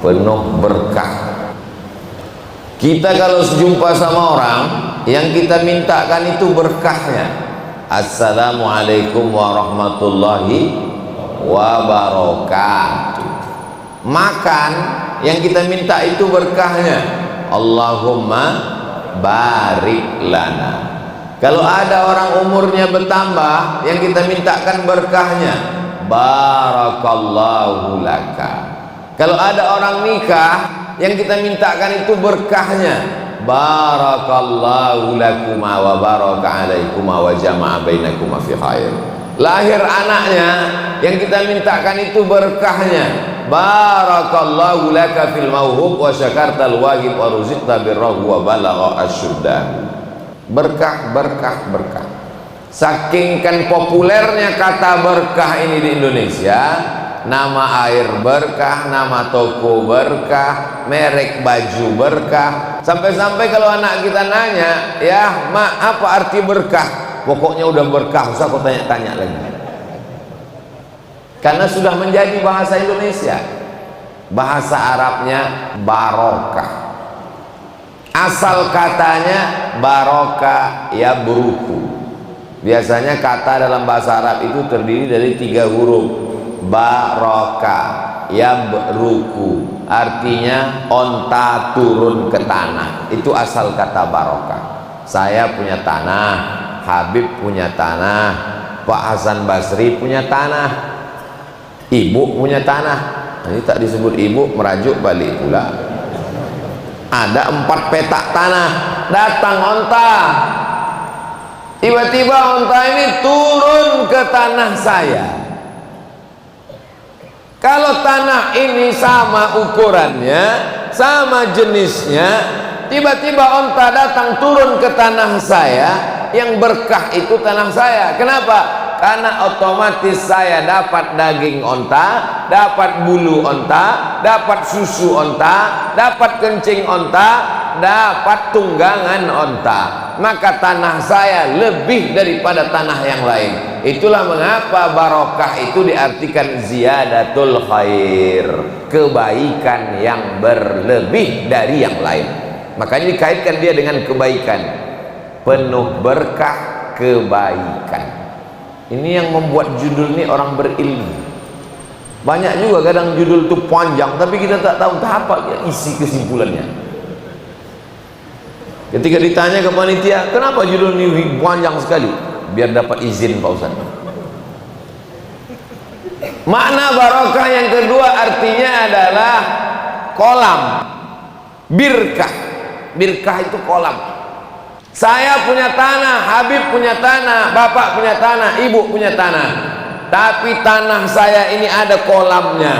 penuh berkah. Kita kalau jumpa sama orang, yang kita mintakan itu berkahnya. Assalamualaikum warahmatullahi wabarakatuh. Makan, yang kita minta itu berkahnya. Allahumma barik lana. Kalau ada orang umurnya bertambah, yang kita mintakan berkahnya, barakallahu laka. Kalau ada orang nikah, yang kita mintakan itu berkahnya, barakallahu lakuma wa baraka alaikuma wa jama'a bainakuma fi khair. Lahir anaknya, yang kita mintakan itu berkahnya, barakallahu laka fil mauhub wa syakartal wahib wa ruziqta birrahu wa balagha asyuddah. Berkah, berkah, berkah. Saking kan populernya kata berkah ini di Indonesia, nama air berkah, nama toko berkah, merek baju berkah. Sampai-sampai kalau anak kita nanya, ya mak, apa arti berkah? Pokoknya udah berkah, usah kau tanya-tanya lagi. Karena sudah menjadi bahasa Indonesia. Bahasa Arabnya barokah. Asal katanya barokah ya buruku. Biasanya kata dalam bahasa Arab itu terdiri dari 3 huruf. Barokah ya buruku, artinya onta turun ke tanah. Itu asal kata barokah. Saya punya tanah, Habib punya tanah, Pak Hasan Basri punya tanah, ibu punya tanah. Ini tak disebut ibu, merajuk balik pula. Ada 4 petak tanah, datang onta. Tiba-tiba onta ini turun ke tanah saya. Kalau tanah ini sama ukurannya, sama jenisnya, tiba-tiba onta datang turun ke tanah saya, yang berkah itu tanah saya. Kenapa? Karena otomatis saya dapat daging onta, dapat bulu onta, dapat susu onta, dapat kencing onta, dapat tunggangan onta. Maka tanah saya lebih daripada tanah yang lain. Itulah mengapa barokah itu diartikan ziyadatul khair, kebaikan yang berlebih dari yang lain. Makanya dikaitkan dia dengan kebaikan, penuh berkah, kebaikan. Ini yang membuat judul ini orang berilmu. Banyak juga kadang judul itu panjang, tapi kita tak tahu entah apa isi kesimpulannya. Ketika ditanya ke panitia, kenapa judul ini panjang sekali? Biar dapat izin Pak Ustaz. Makna barokah yang kedua artinya adalah kolam, birkah. Birkah itu kolam. Saya punya tanah, Habib punya tanah, bapak punya tanah, ibu punya tanah. Tapi tanah saya ini ada kolamnya.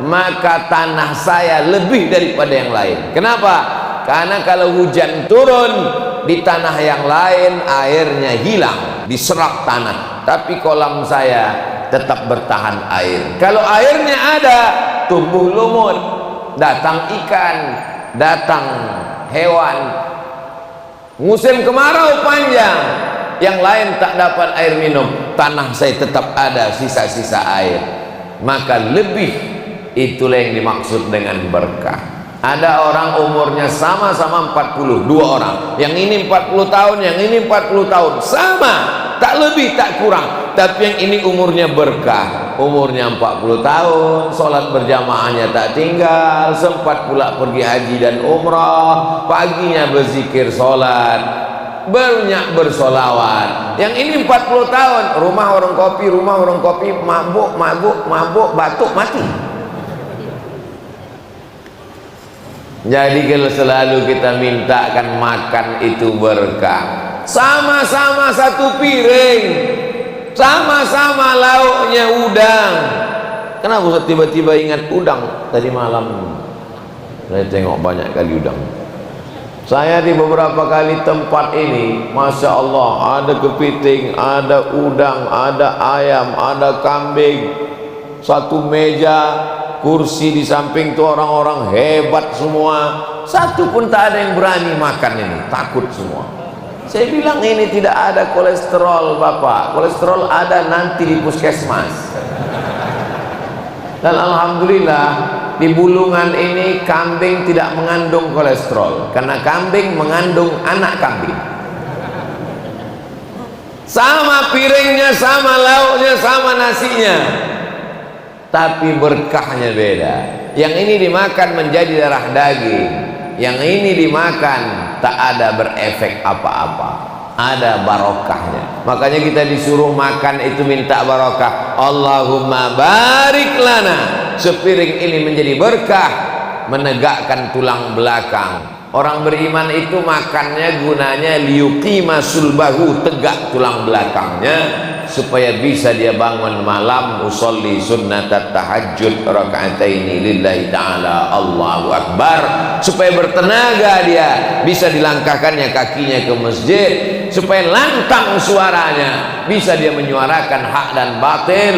Maka tanah saya lebih daripada yang lain. Kenapa? Karena kalau hujan turun di tanah yang lain, airnya hilang, diserap tanah. Tapi kolam saya tetap bertahan air. Kalau airnya ada, tumbuh lumut, datang ikan, datang hewan. Musim kemarau panjang, yang lain tak dapat air minum, tanah saya tetap ada sisa-sisa air. Maka lebih, itulah yang dimaksud dengan berkah. Ada orang umurnya sama-sama 40, 2 orang, yang ini 40 tahun, yang ini 40 tahun, sama, tak lebih tak kurang. Tapi yang ini umurnya berkah, umurnya 40 tahun, sholat berjamaahnya tak tinggal, sempat pula pergi haji dan umrah, paginya berzikir sholat, banyak bersolawat. Yang ini 40 tahun, rumah warung kopi, mabuk, batuk, mati. Jadi kalau selalu kita mintakan makan itu berkah, sama-sama satu piring, sama-sama lauknya udang. Kenapa Ustaz tiba-tiba ingat udang tadi malam? Saya tengok banyak kali udang. Saya di beberapa kali tempat ini, Masya Allah, ada kepiting, ada udang, ada ayam, ada kambing. Satu meja, kursi di samping itu orang-orang hebat semua. Satu pun tak ada yang berani makan ini, takut semua. Saya bilang ini tidak ada kolesterol Bapak, kolesterol ada nanti di puskesmas. Dan alhamdulillah Di Bulungan ini kambing tidak mengandung kolesterol karena kambing mengandung anak kambing. Sama piringnya, sama lauknya, sama nasinya, tapi berkahnya beda. Yang ini dimakan menjadi darah daging, yang ini dimakan tak ada berefek apa-apa, ada barokahnya. Makanya kita disuruh makan itu minta barokah. Allahumma barik lana, sepiring ini menjadi berkah, menegakkan tulang belakang. Orang beriman itu makannya gunanya liyuqima sulbahu, tegak tulang belakangnya supaya bisa dia bangun malam usolli sunnatat tahajud rakaataini lillahi ta'ala Allahu akbar, supaya bertenaga dia bisa dilangkahkannya kakinya ke masjid, supaya lantang suaranya bisa dia menyuarakan hak dan batil.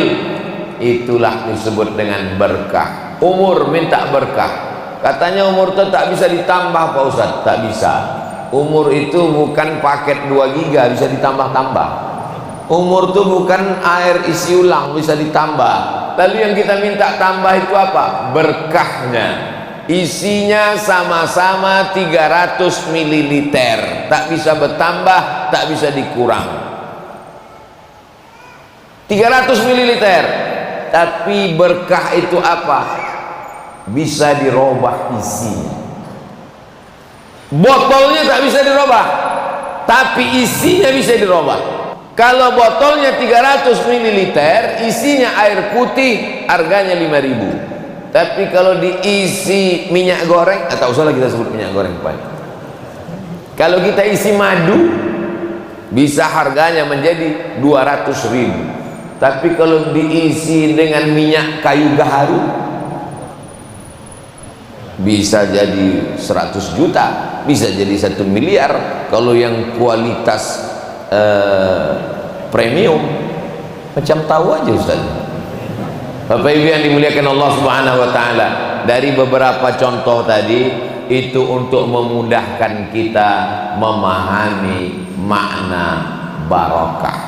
Itulah disebut dengan berkah. Umur minta berkah. Katanya umur itu tak bisa ditambah Pak Ustaz. Tak bisa. Umur itu bukan paket 2 giga bisa ditambah-tambah. Umur itu bukan air isi ulang bisa ditambah. Lalu yang kita minta tambah itu apa? Berkahnya. Isinya sama-sama 300 ml. Tak bisa bertambah, tak bisa dikurang. 300 ml. Tapi berkah itu apa? Bisa dirubah isinya. Botolnya tak bisa dirubah, tapi isinya bisa dirubah. Kalau botolnya 300 ml, isinya air putih, harganya 5.000. Tapi kalau diisi minyak goreng, tak usahlah kita sebut minyak goreng Pak. Kalau kita isi madu, bisa harganya menjadi 200.000. Tapi kalau diisi dengan minyak kayu gaharu, bisa jadi 100 juta, bisa jadi 1 miliar kalau yang kualitas premium. Macam tahu aja Ustaz. Bapak Ibu yang dimuliakan Allah Subhanahu wa taala, dari beberapa contoh tadi itu untuk memudahkan kita memahami makna barokah.